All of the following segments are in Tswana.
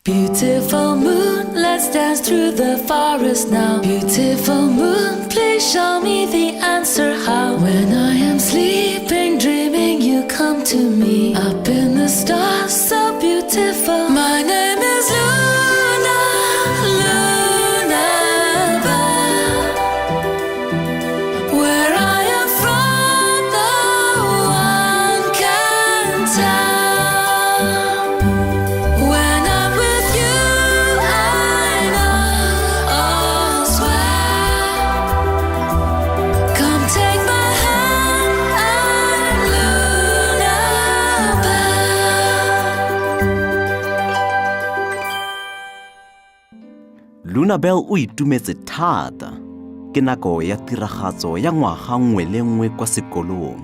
Beautiful moon, let's dance through the forest now. Beautiful moon, please show me the answer how. When I am sleeping, dreaming, you come to me. Up in the stars, so beautiful. My name is Luna, Lunabelle. Where I am from, no one can tell. When I'm with you, I know all's well. Come take my hand, I'm Lunabelle. Lunabelle o itumetse thata. Ke nako ya tiragatso ya ngwaga nngwe le nngwe kwa sekolong.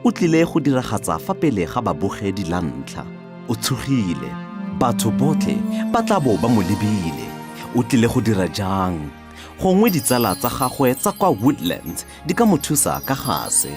O tlile go diragatsa fa pele ga babogedi la ntlha. O tshogile. Batho botlhe ba tla bo ba mo lebile. O tlile go dira jang? Gongwe ditsala tsa gagwe tsa kwa Woodlands di ka mo thusa ka gase.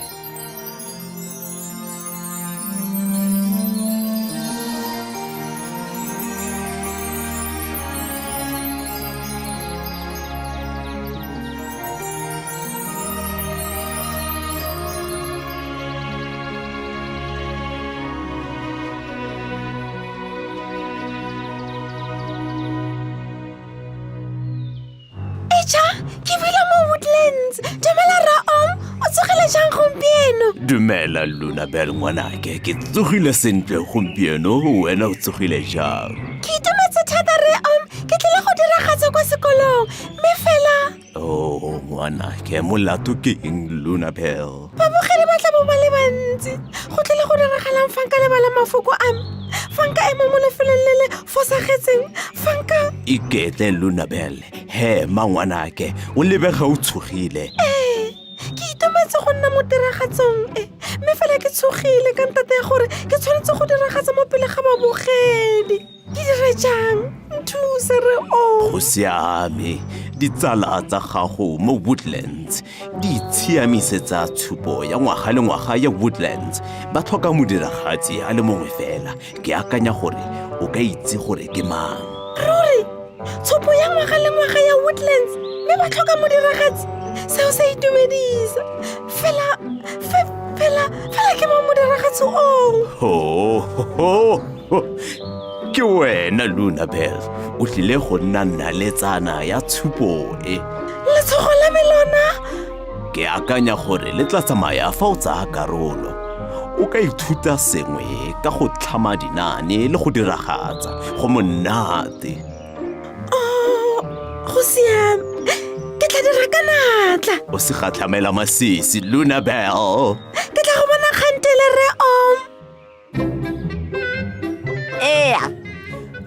Ke bile mo Woodlands. Dumela Raom, o tsogile jang gompieno? Dumela Lunabelle ngwanake, ke tsogile sentle gompieno, wena o tsogile jang? Ke itumetse thata Raom, ke tlile go diragatsa kwa sekolong, mme fela Oh, ngwanake, molato ke eng Lunabelle? babogedi ba tla bo ba le bantsi. Go tlile go diragalang fa nka lebala mafoko a me, fa nka ema mo lefelong le le fosagetseng, fa nka Iketle Lunabelle, hema ngwanake, o lebega o tshogile. ke itumetse go nna mo tiragatsong mme fela ke tshogile ka ntate ya gore ke tshwanetse go diragatsa mo pele ga babogedi. Ke dire jang? Nthuse Raom. Go siame, ditsala tsa gago mo Woodlands di tshiamisetsa tshupo ya ngwaga le ngwaga ya Woodlands. Ba tlhoka modiragatsi a le mongwe fela. Ke akanya gore o ka itse gore ke mang. Ruri, tshopo ya ngwaga le ngwaga ya Woodlands, mme ba tlhoka modiragatsi. Seo se itumedisa. Fela ke mo modiragatsi Ho, ke wena Lunabelle, o tlile go nna naletsana ya tshupo e. Letsogo la me lona. Ke akanya gore le tla tsamaya fa o tsaya karolo. O ka ithuta sengwe ka go tlhama dinane le go diragatsa go monate. Go siame. Ke tla dira ka natla. O se gatlhamela masisi Lunabelle. Ke tla go bona kgantele Raom.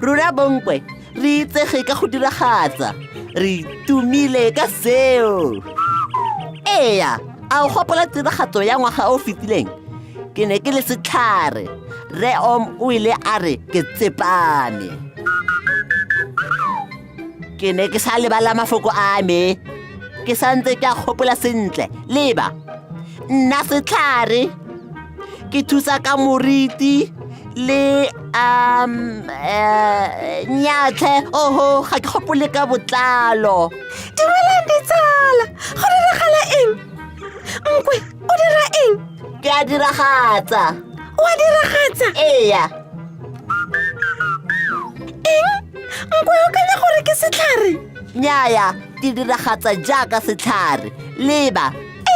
Rona bonkwe re itsege ka go diragatsa, re tumile ka seo. A o gopola tiragatso ya ngwaga o fetileng? Ke ne ke le setlhare. Raom o ile a re ke tsepame. Ke ne ke sa lebala mafoko a me. Ke santse ke a gopola sentle. Leba, nna setlhare. Ke thusa ka moriti le nyatlhe. Oho, ga ke gopole ka botlalo. Dumelang ditsala. Go diragala eng? Nkwe, o dira eng? Ke a diragatsa. O a diragatsa? Eng? Nkwe o kanya gore ke setlhare? Nnyaya, ke diragatsa jaaka setlhare. Leba,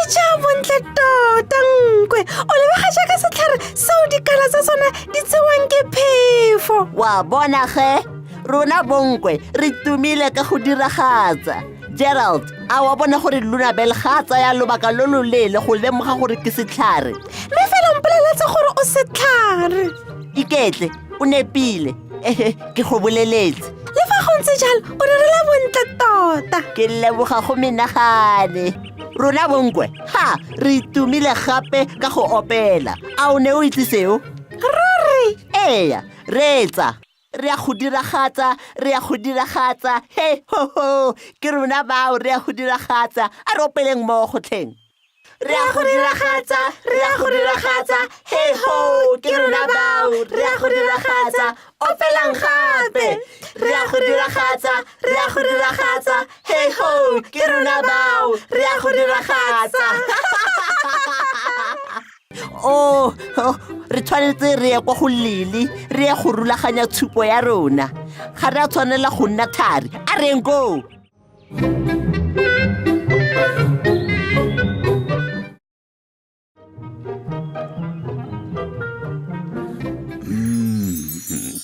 Ja bontle tota Nkwe. O lebega jaaka setlhare seo dikala tsa sona di tsewang ke phefo. wa bona ge? Rona bonkwe re tumile ka go diragatsa. Gerald, a wa bona gore Lunabelle ga a tsaya lobaka lo lo leele go lemoga gore ke setlhare? Mme fela mpoleletse gore o setlhare. Iketle, o nepile. Ke go boleletse. Le fa go ntse jalo, o direla bontle tota. Ke leboga go menagane. Rona bonkwe, re itumile gape ka go opela. A o ne o itse seo? Ruri. Reetsa. Re a go diragatsa. He ho ho, ke rona bao re a go diragatsa. A re opeleng mo go tlheng. re a go diragatsa, re a go diragatsa, hey ho, ke rona bao, re a go diragatsa, opelang gape. Re a go diragatsa, re a go diragatsa, hey ho, ke rona bao, re a go diragatsa. Oh, re tshwanetse re ye kwa go Lili, re ye go rulaganya tshupo ya rona. Ga re a tshwanela go nna thari, a reng go.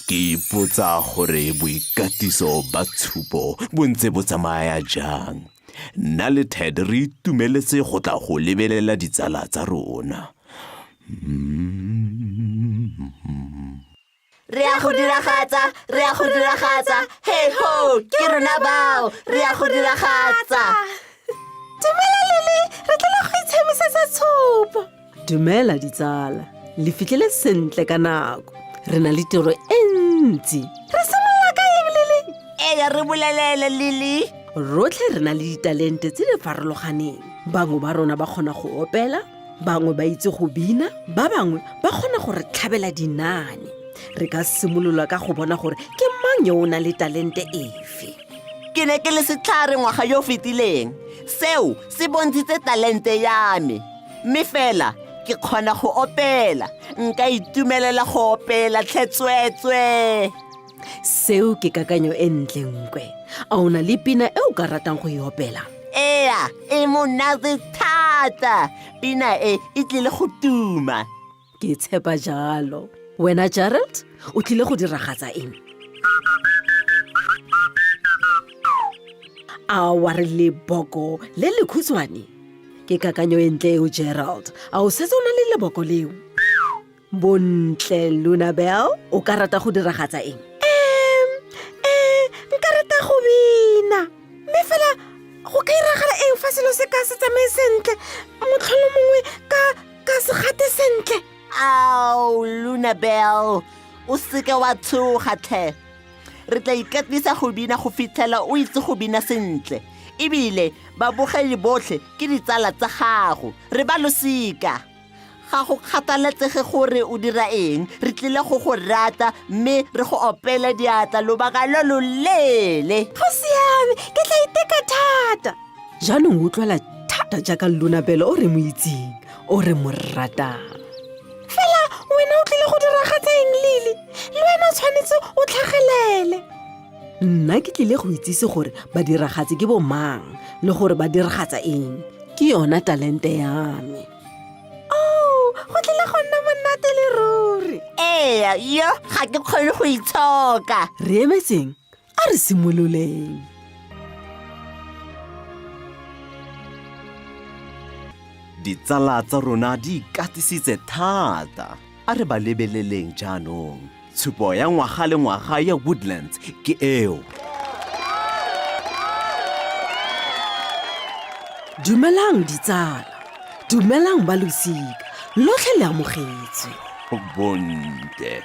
Ke ipotsa gore boikatiso ba tshupo bo ntse bo tsamaya jang. Nna le Ted re itumeletse go tla go lebelela ditsala tsa rona. Re a go diragatsa, re a go diragatsa, hey ho, ke rona bao, re a go diragatsa. Dumela Lili, re tlela go itshemisetsa tshupo. Dumela ditsala, le fitlhile sentle ka nako. Re na le tiro e ntsi. Re simolola ka eng Lili? Eya re bolelele Lili. Rotlhe re na le ditalente tse di farologaneng. Bangwe ba rona ba kgona go opela, bangwe ba itse go bina, ba bangwe ba kgona go re tlhabela dinane. Re ka simolola ka go bona gore ke mang yo o na le talente efe. Ke ne ke le setlhare ngwaga yo fetileng. Seo se bontshitse talente ya me. Mme fela ke kgona go opela. Nka itumelela go opela tlhetswetswe. Seo ke kakanyo e ntle nkwe. A o na le pina e o ka ratang go e opela? Eya, e monate thata. Pina e tlile go tuma. Ke tshepa jalo. Wena Gerald, o tlile go diragatsa eng? A wa re leboko le le khutshwane? Ke kakanyo e ntle eo Gerald. A o setse o na le leboko leo? Bontle Lunabel, o ka rata go diragatsa eng? Nka rata go bina. Mme fela go ka iragala eng fa selo se ka se tsamaye sentle, motlholo mongwe ka se gate sentle? Au, Lunabel, o seke wa tshoga tlhe. Re tla ikatisa go bina go fitlhela o itse go bina sentle. Ebile babogedi botlhe ke ditsala tsa gago, re ba losika. Ga go kgathaletsege gore o dira eng, re tlile go go rata mme re go opele diatla lobaka lo loleele. Go siame, ke tla iteka thata. Jaanong o utlwela thata jaaka Lunabel o re mo itseng, o re mo ratang. Fela wena o tlile go diragatsa eng Lili? Le wena o tshwanetse o tlhagelele. Nna ke tlile go itsise gore badiragatsi ke bo mang le gore ba diragatsa eng. Ke yona talente ya me. Oh, go tlile go nna monate le ruri. Eya, yo, ga ke kgone go itshoka. Re emetseng, a re simololeng. Ditsala tsa rona di ikatisitse thata. A re ba lebeleleng jaanong. Tshupo ya ngwaga le ngwaga ya Woodlands ke eo. Dumelang ditsala, dumelang balosika, lotlhe le amogetswe. Bontle.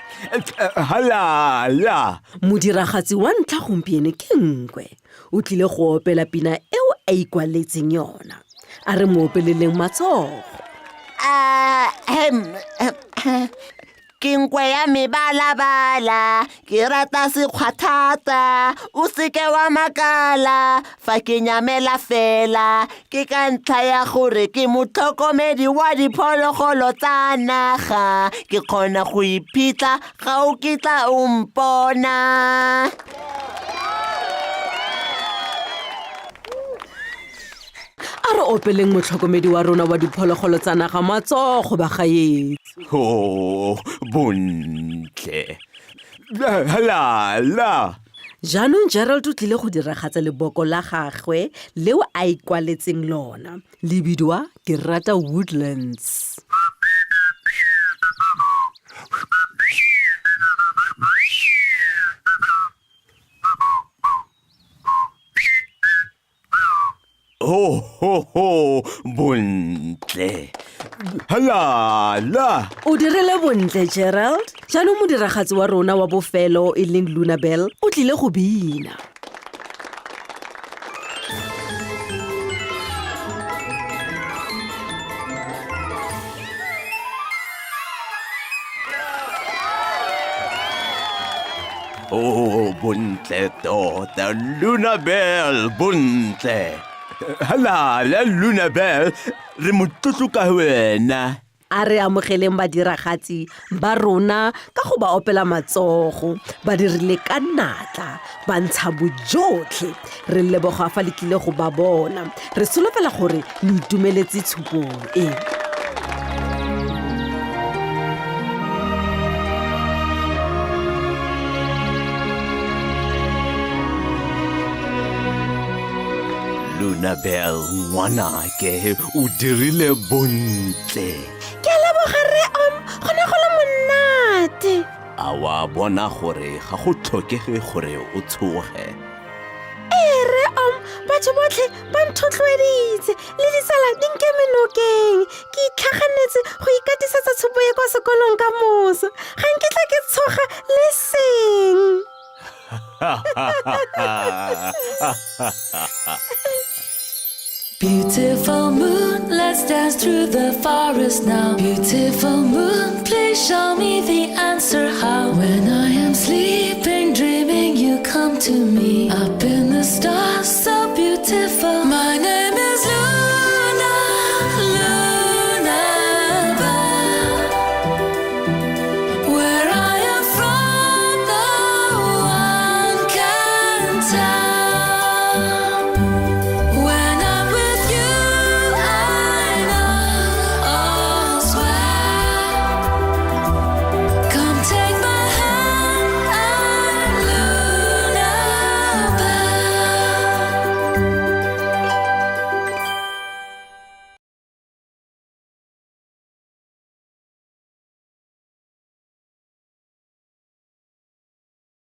Halala. Modiragatsi wa ntlha gompieno ke Nkwe. O tlile go opela pina eo a ikwaletseng yona. A re mo opeleleng matsogo. Ke nkwe ya mebalabala, ke rata sekgwa thata, o seke wa makala, fa ke nyamela fela, ke ka ntlha ya gore ke motlhokomedi wa diphologolo tsa naga, ke kgona go iphitlha ga o kitla o mpona. A re opeleng motlhokomedi wa rona wa diphologolo tsa naga matsogo bagaetsi. Oh, bontle. Halala. Jaanong Gerald o tlile go diragatsa leboko la gagwe leo a ikwaletseng lona. Le bidiwa Ke Rata Woodlands. Oh, ho, ho, bontle. Halala. O dirile bontle Gerald. Jaanong modiragatsi wa rona wa bofelo e leng Lunabel o tlile go bina. Oh, bontle tota, Lunabel, bontle. Halala, Lunabel, re motlotlo ka wena. a re amogeleng badiragatsi ba rona ka go ba opela matsogo ba dirile ka natla ba ntsha bojotlhe re leboga fa le tlile go ba bona re solofela gore le itumeletse tshupong e Lunabel, ngwanake, o dirile bontle. ke a leboga re go ne go le monate A wa bona gore ga go tlhokege gore o tshoge. re batho botlhe ba nthotloeditse le ditsala di nke menokeng ke itlhaganetse go ikatisetsa tshupo ye kwa sekolong ka moso ga nketla ke tshoga le seng Beautiful moon, let's dance through the forest now. Beautiful moon, please show me the answer how. When I am sleeping, dreaming, you come to me. Up in